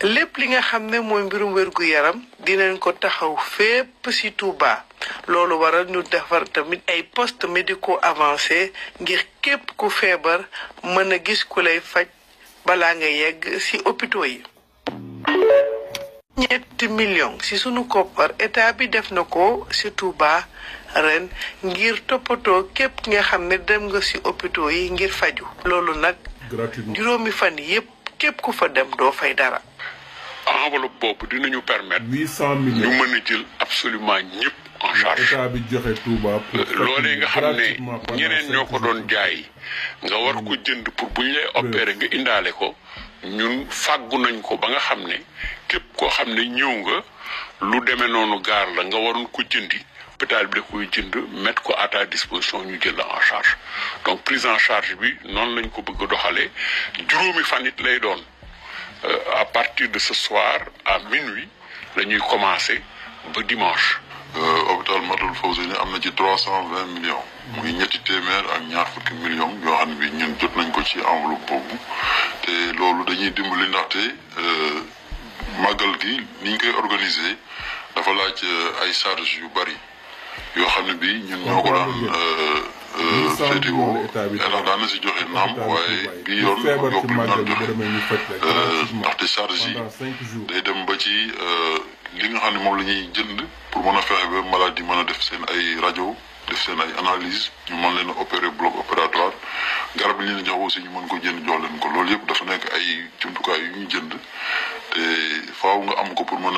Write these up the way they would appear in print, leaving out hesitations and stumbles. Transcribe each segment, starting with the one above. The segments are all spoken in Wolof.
lépp li nga xam ne mooy mbirum wérgu yaram dinañ ko taxaw fépp ci Touba loolu waral ñu defar tamit ay postes médicaux avancés ngir képp ku feebar mën a gis ku lay faj balaa nga yegg ci hôpitaux yi. 7 millions ci sunu koppar état bi def na ko ci Touba ren ngir toppatoo képp nga xam ne dem nga ci hôpitaux yi ngir faju loolu nag juróomi fan yépp képp ku fa dem doo fay dara. enveloppe boobu dinañu permettre 800 millions ñu mën a jël absolument ñëpp en charge. état bi joxe Touba loolee nga xam ne ñeneen ñoo ko doon jaay nga war ko jënd pour bu ñu lay opérer nga indaale ko ñun fàggu nañ ko ba nga xam ne képp koo xam ne ñëw nga lu demee noonu gaar la nga waroon ko jëndi hôpital bi da koy jënd mettre ko à ta disposition ñu jël la en charge donc prise en charge bi noonu lañ ko bëgg a doxalee juróomi fan it lay doon. À partir de ce soir à minuit la ñuy commencer ba dimanche. hôpital Matlaboul Fawzeyni am na ci 320 millions. muy ñetti téeméer ak ñaar fukki millions yoo xam ne bi ñun jot nañ ko ci enveloppe boobu te loolu dañuy dimbali ndaxte màggal gi ni ñu koy organiser dafa laaj ay charges yu bari yoo xam ne bi ñun ñoo ko daan féetewoo ndax daan na si joxe naam waaye bi yoon yokk lu naan joxe ndaxte charge yi day dem ba ci li nga xam ne moom la ñuy jënd pour mën a fexe ba maladie mën a def seen ay rajo def seen ay analyse ñu mën leen a opérer bloc opératoire garab yi ñu leen jox aussi ñu mën ko jënd jox leen ko loolu yëpp dafa nekk ay jumtukaay yu ñu jënd te faaw nga am ko pour mën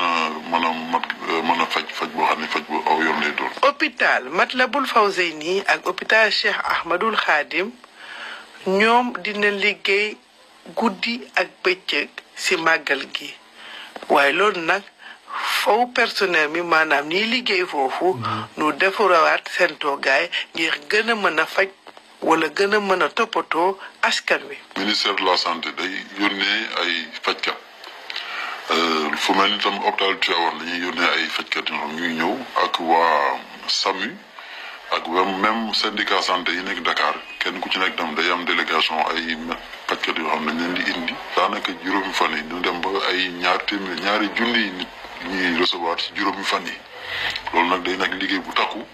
a faj boo xam ne faj bu aw yoon lay doon. hôpital Matlaboul Fawzeyni ak hôpital Cheikh Ahmadoul Khadim ñoom dina liggéey guddi ak bëccëg ci màggal gi waaye loolu nag faw personnel mi maanaam ñiy liggéey foofu nu defarawaat seen toogaay ngir gën a mën a faj wala gën a mën a toppatoo askan wi. ministère de la santé day yónnee ay fajkat fu mel ni tam hôpital Tivaouane dañuy yónnee ay fajkat yoo xam ñuy ñëw ak waa SAMU ak même syndicat santé yi nekk Dakar kenn ku ci nekk tam day am délégation ay fajkat yoo xam ne dañ leen di indi. daanaka juróomi fan yi ñu dem ba ay ñaari junni nit ñuy recevoir ci juróomi fan yi loolu nag day nekk liggéey bu takku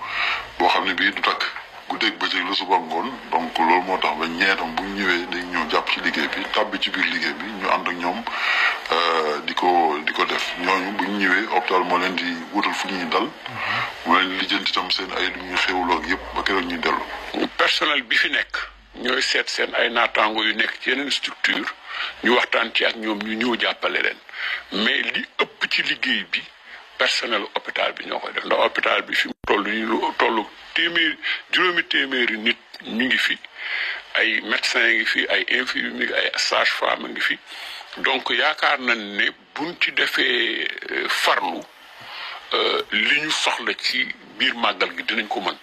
boo xam ne bii du takk guddeeg bëccëg la suba ngoon donc loolu moo tax ba ñeetam bu ñu ñëwee dañ ñëw jàpp ci liggéey bi tàbbi ci biir liggéey bi ñu ànd ak ñoom di ko def ñooñu bu ñu ñëwee hôpital moo leen di wutal fu ñuy dal moo leen di lijjanti itam seen ay lu ñuy xewloo ak yëpp ba keroog ñuy dellu. personnel bi fi nekk ñooy seet seen ay naataango yu nekk ci yeneen structure ñu waxtaan ci ak ñoom ñu ñëw jàppale leen mais li ëpp ci liggéey bi personnel hôpital bi ñoo koy def ndax hôpital bi fi mu toll juróomi téeméeri nit ñu ngi fi ay médecins ngi fi ay infirmiers ay sages-femmes ngi fi donc yaakaar nañ ne buñ ci defee farlu li ñu soxla ci biir màggal gi dinañ ko mën.